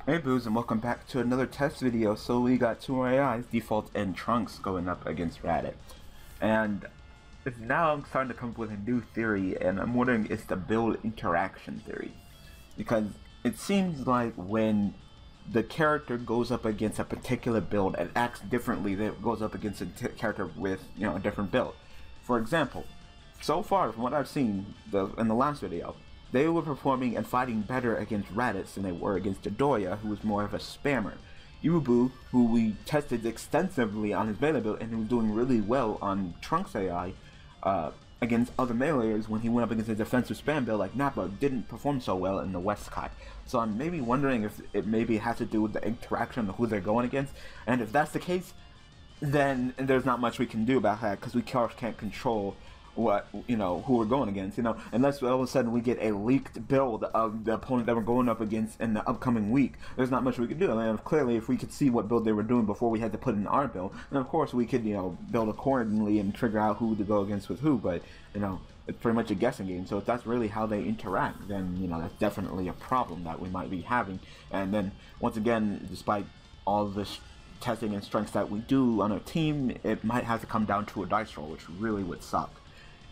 Hey Boos, and welcome back to another test video. So we got two AIs, Default and Trunks, going up against Raditz. And now I'm starting to come up with a new theory, and I'm wondering it's the build interaction theory. Because it seems like when the character goes up against a particular build and acts differently than it goes up against a character with, a different build. For example, so far from what I've seen in the last video, they were performing and fighting better against Raditz than they were against Dodoya, who was more of a spammer. Yubu, who we tested extensively on his melee build and who was doing really well on Trunks AI against other meleeers when he went up against a defensive spam build like Nappa, didn't perform so well in the West Kai. So I'm maybe wondering if it maybe has to do with the interaction of who they're going against, and if that's the case, then there's not much we can do about that because we can't control what who we're going against, unless all of a sudden we get a leaked build of the opponent that we're going up against in the upcoming week. There's not much we could do. I mean, clearly if we could see what build they were doing before we had to put in our build, then of course we could build accordingly and figure out who to go against with who. But it's pretty much a guessing game. So if that's really how they interact, then that's definitely a problem that we might be having. And then once again, despite all this testing and strengths that we do on a team, it might have to come down to a dice roll, which really would suck.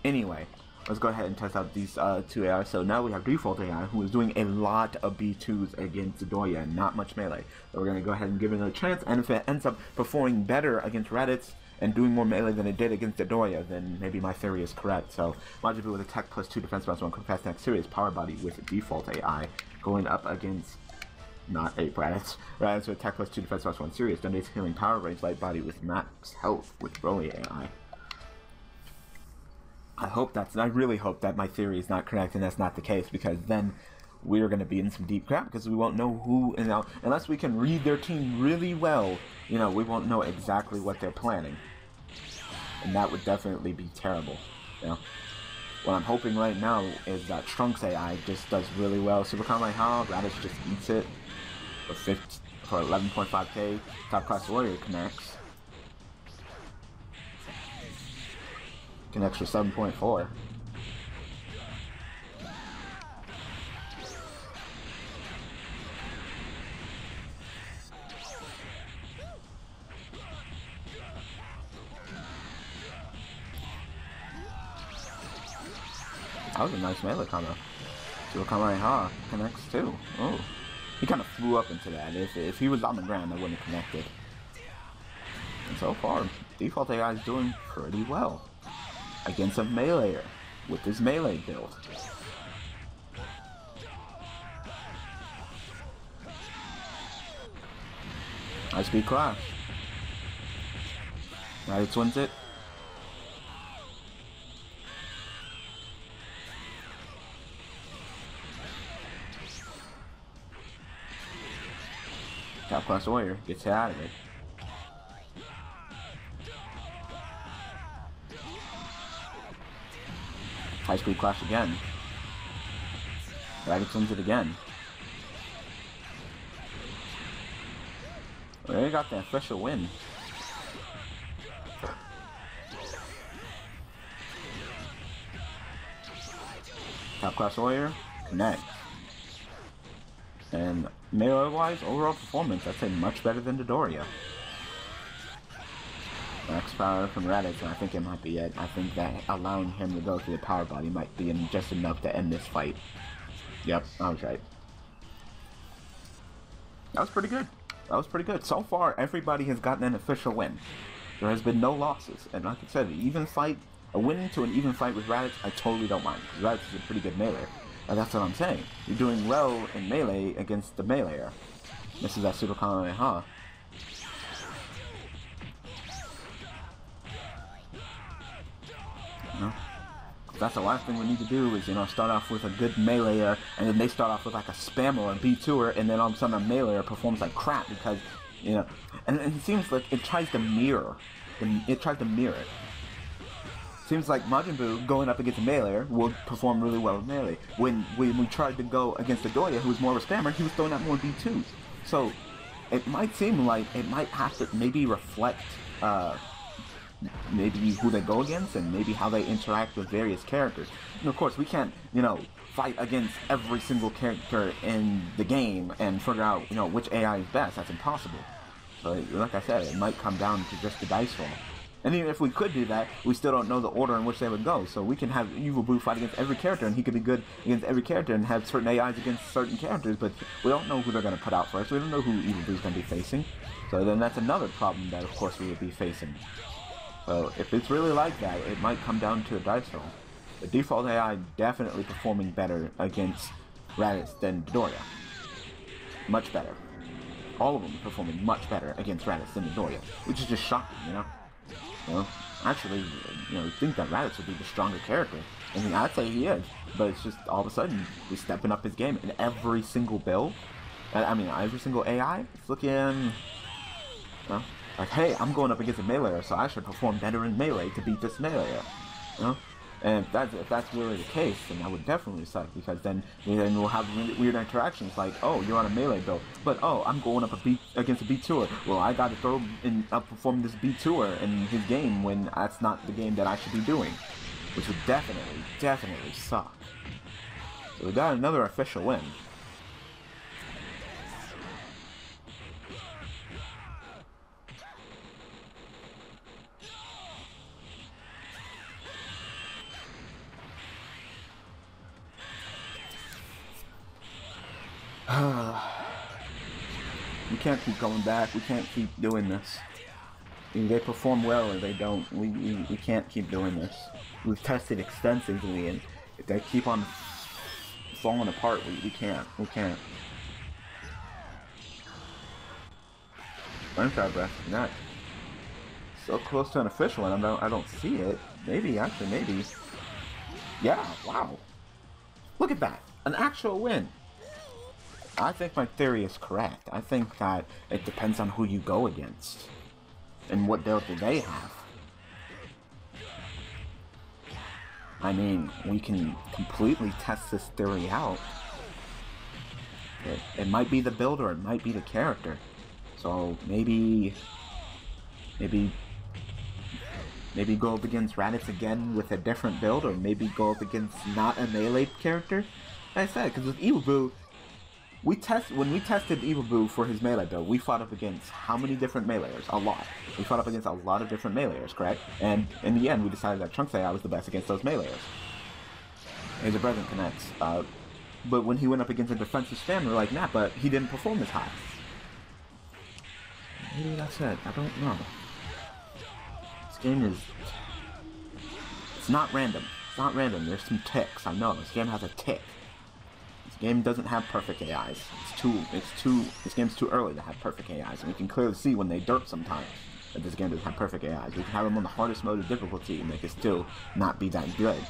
Anyway, let's go ahead and test out these two AI. So now we have Default AI, who is doing a lot of B2s against Dodoya and not much melee. So we're going to go ahead and give it a chance, and if it ends up performing better against Raditz and doing more melee than it did against Dodoya, then maybe my theory is correct. So Majin with attack plus 2 defense plus 1 quick fast attack serious power body with Default AI going up against not a Raditz. Raditz with attack plus 2 defense plus 1 serious donates healing power range light body with max health with Broly AI. I really hope that my theory is not correct and that's not the case, because then we're going to be in some deep crap because we won't know who, unless we can read their team really well, we won't know exactly what they're planning. And that would definitely be terrible, What I'm hoping right now is that Trunks AI just does really well. Super Kamehameha, Raditz just eats it for 11.5k, Top Class Warrior connects for 7.4. That was a nice melee combo. So Kamehameha connects too. Oh, he kind of flew up into that. If he was on the ground, I wouldn't have connected. And so far, Default AI is doing pretty well against a meleeer with his melee build. High speed clash. Raditz wins it. Top Class Warrior gets it out of it. High speed clash again. Raditz wins it again. We already got the official win. Top Class Warrior connect. And melee-wise, overall performance, I'd say much better than Dodoya. Max power from Raditz, and I think it might be it. I think that allowing him to go through the power body might be just enough to end this fight. Yep, I was right. That was pretty good. That was pretty good. So far, everybody has gotten an official win. There has been no losses. And like I said, a win to an even fight with Raditz, I totally don't mind. Because Raditz is a pretty good melee. And that's what I'm saying. You're doing well in melee against the meleeer. This is that Super Kamehameha. That's the last thing we need to do is, start off with a good meleeer, and then they start off with like a spammer or a B2er, and then all of a sudden a meleeer performs like crap because, and it seems like it tries to mirror. It tries to mirror it. Seems like Majin Buu going up against a meleeer will perform really well with melee. When we tried to go against Dodoya, who was more of a spammer, he was throwing out more B2s. So it might seem like it might have to maybe reflect maybe who they go against and maybe how they interact with various characters. And of course, we can't, fight against every single character in the game and figure out, you know, which AI is best. That's impossible. So, like I said, it might come down to just the dice roll. And even if we could do that, we still don't know the order in which they would go. So we can have Evil Boo fight against every character, and he could be good against every character and have certain AIs against certain characters, but we don't know who they're going to put out first. We don't know who Evil Boo's going to be facing. So then that's another problem that, of course, we would be facing. So if it's really like that, it might come down to a dice roll. The default AI definitely performing better against Raditz than Midoriya. Much better. All of them performing much better against Raditz than Midoriya, which is just shocking, you know? Well, actually, you know, think that Raditz would be the stronger character. I mean, I'd say he is, but it's just all of a sudden he's stepping up his game in every single build. I mean, every single AI. It's looking, well, like, hey, I'm going up against a meleeer, so I should perform better in melee to beat this meleeer. You know? And if that's really the case, then that would definitely suck, because then we'll have weird interactions like, oh, you're on a melee build, but oh, I'm going up against a B2er. Well, I got to throw and outperform this B2er in his game when that's not the game that I should be doing, which would definitely suck. So we got another official win. We can't keep going back. We can't keep doing this. Either they perform well or they don't. We can't keep doing this. We've tested extensively, and if they keep on falling apart, we can't. We can't. Flamethrower breath. Not so close to an official one. I don't see it. Maybe, actually, maybe. Yeah. Wow. Look at that. An actual win. I think my theory is correct. I think that it depends on who you go against and what build do they have. I mean, we can completely test this theory out. It might be the build or it might be the character. So maybe go up against Raditz again with a different build, or maybe go up against not a melee character. Like I said, because with Evil Boo, when we tested Evil Boo for his melee build, we fought up against how many different meleeers? A lot. We fought up against a lot of different meleeers, correct? And in the end, we decided that Trunks AI was the best against those meleeers. His present connects. But when he went up against a defensive spam, we were like, nah, but he didn't perform as high. Maybe that's it. I don't know. This game is... It's not random. It's not random. There's some ticks. I know. This game has a tick. This game doesn't have perfect AIs. This game's too early to have perfect AIs, and we can clearly see when they derp sometimes that this game doesn't have perfect AIs. We can have them on the hardest mode of difficulty, and they can still not be that good.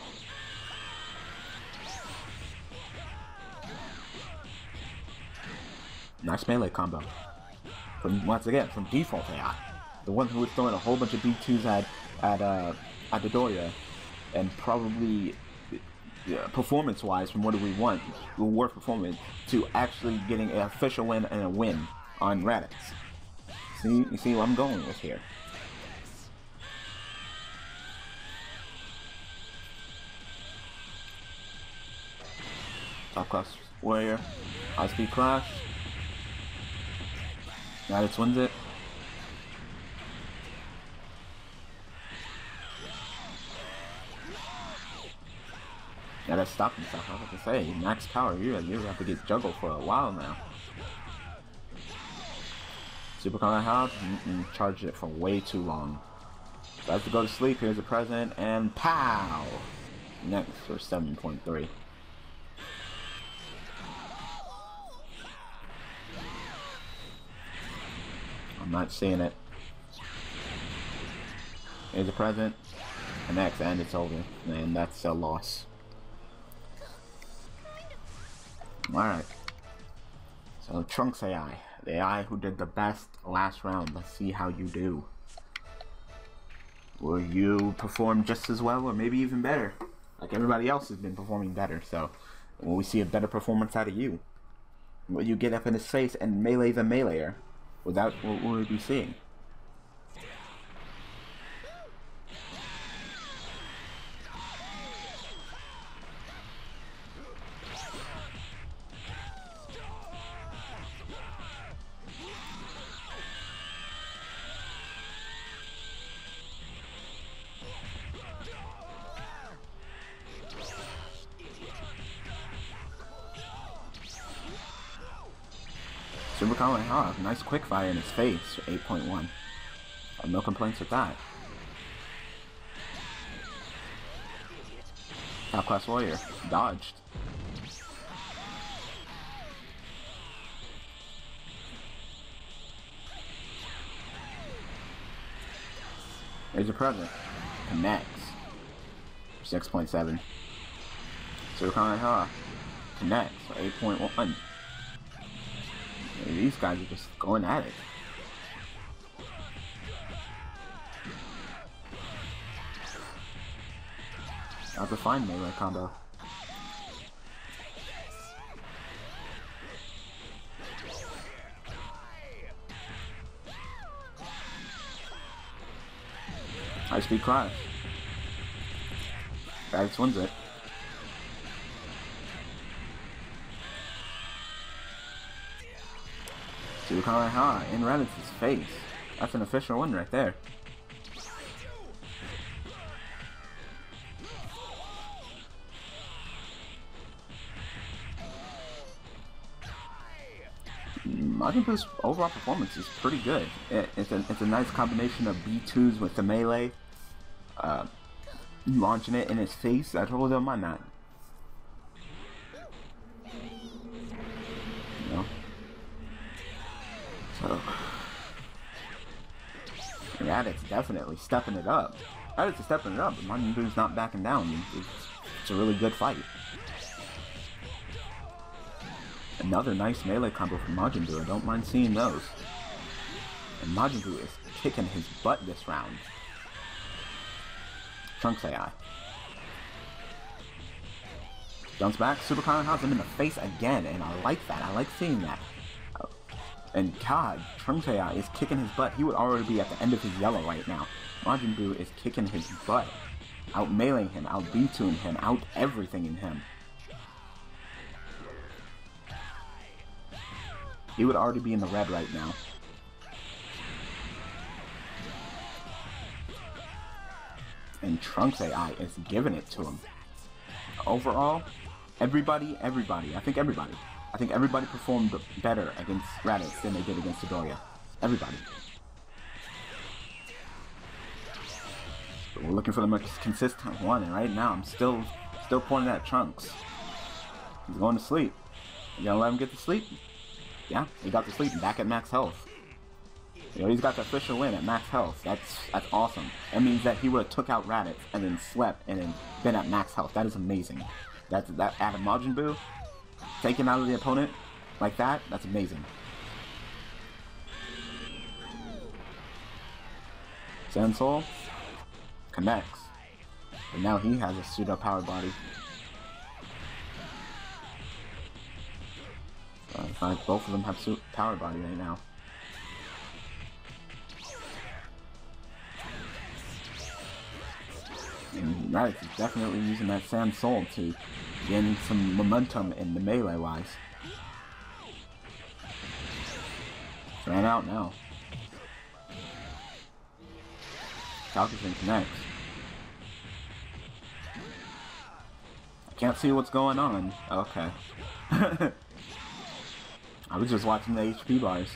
Nice melee combo. Once again, from default AI. The one who was throwing a whole bunch of B2s at Midoriya, and probably performance-wise, from what do we want, worth performance, to actually getting an official win and a win on Raditz. See, you see what I'm going with here. Top class warrior, high speed clash. Raditz wins it. Gotta stop himself. I was about to say, max power, you have to get juggled for a while now. Super Combat House, charged it for way too long. About to go to sleep, here's a present, and pow! Next for 7.3. I'm not seeing it. Here's a present, and next, and it's over. And that's a loss. Alright. So Trunks AI. The AI who did the best last round. Let's see how you do. Will you perform just as well or maybe even better? Like everybody else has been performing better, so will we see a better performance out of you? Will you get up in his face and melee the meleeer? Without what will we be seeing? Super Kamehameha, nice quick fire in his face, 8.1. No complaints with that. Top class warrior, dodged. There's your present. Connects. 6.7. Super Kamehameha connects for 8.1. These guys are just going at it. That's a fine melee combo. High speed clash. Raditz wins it. Super Kamehameha in Raditz's face. That's an official win right there. Majin Buu's overall performance is pretty good. It's a nice combination of B2s with the melee. Launching it in his face, I totally don't mind that. You know? So Raditz definitely stepping it up. Raditz is stepping it up, but Majin Buu's not backing down. It's a really good fight. Another nice melee combo from Majin Buu. I don't mind seeing those. And Majin Buu is kicking his butt this round. Trunks AI. Jumps back, Super Kamehameha him in the face again, and I like that. I like seeing that. And God, Trunks AI is kicking his butt. He would already be at the end of his yellow right now. Majin Buu is kicking his butt. Out meleeing him, out B2ing him, out everything in him. He would already be in the red right now. And Trunks AI is giving it to him. Overall, everybody, I think everybody performed better against Raditz than they did against Midoriya. Everybody. But we're looking for the most consistent one, and right now I'm still pointing at Trunks. He's going to sleep. You gonna let him get to sleep? Yeah, he got to sleep back at max health. You know, he's got the official win at max health. That's awesome. That means that he would have took out Raditz and then slept and then been at max health. That is amazing. That out of Majin Buu, taking out of the opponent like that, that's amazing. Sand Soul connects. And now he has a pseudo power body. In fact, both of them have power body right now. And Raditz is definitely using that Sand Soul to gain some momentum in the melee wise. Ran out now. Falcon connects. I can't see what's going on. Okay. I was just watching the HP bars.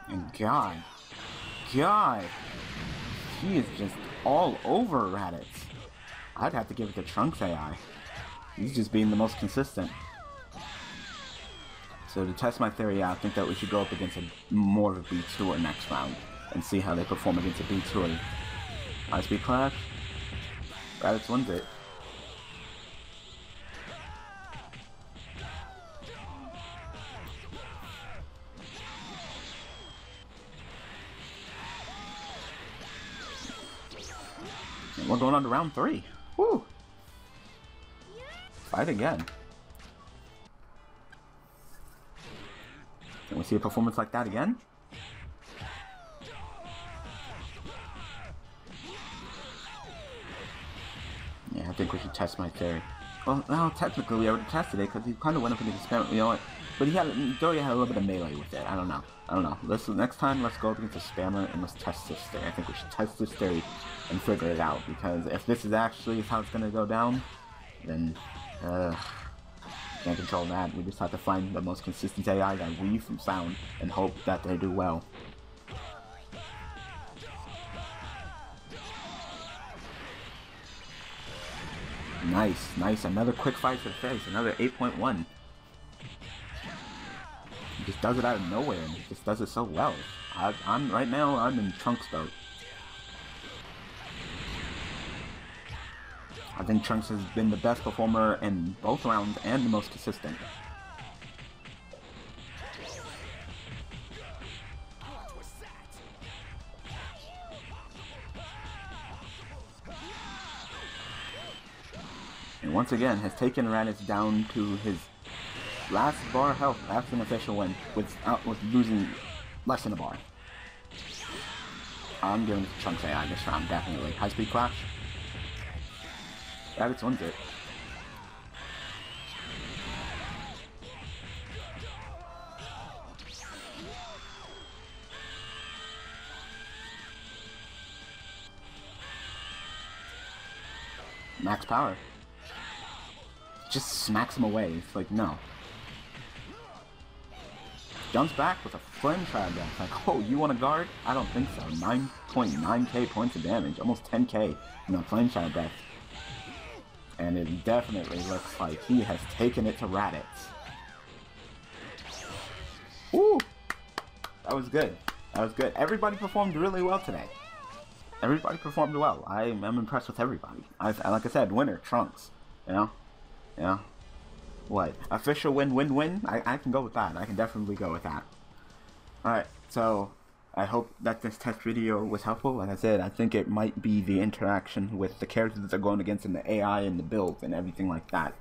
And God, he is just all over Raditz. I'd have to give it to Trunks AI. He's just being the most consistent. So to test my theory out, I think that we should go up against more of a B2er next round and see how they perform against a B2er. High speed clash. Raditz wins it. We're going on to round 3. Woo! Fight again. Can we see a performance like that again? Yeah, I think we should test my theory. Well, technically we already tested it because he kind of went up into the experiment, you know what? But Midoriya had a little bit of melee with it. I don't know. Next time, let's go up against a spammer and let's test this theory. I think we should test this theory and figure it out, because if this is actually how it's going to go down, then can't control that. We just have to find the most consistent AI that weave from sound and hope that they do well. Nice, nice. Another quick fight to the face. Another 8.1. He just does it out of nowhere and he just does it so well. Right now I'm in Trunks' boat. I think Trunks has been the best performer in both rounds and the most consistent. And once again has taken Raditz down to his last bar health. That's an official win with losing less than a bar. I'm giving it to Trunks AI this round, definitely. High speed clash. Raditz wins it. Max power. Just smacks him away. It's like, no. Jumps back with a flame trap death. Like, oh, you want to guard? I don't think so. 9.9k points of damage. Almost 10k in a flame trap death. And it definitely looks like he has taken it to Raditz. Woo! That was good. That was good. Everybody performed really well today. Everybody performed well. I'm impressed with everybody. Like I said, winner, Trunks. You know? Yeah. What? Official win-win-win? I can go with that. I can definitely go with that. Alright, so I hope that this test video was helpful. Like I said, I think it might be the interaction with the characters that they're going against in the AI and the builds and everything like that.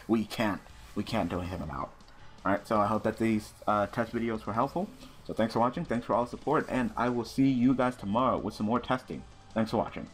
We can't do anything about. Alright, so I hope that these test videos were helpful. So thanks for watching, thanks for all the support, and I will see you guys tomorrow with some more testing. Thanks for watching.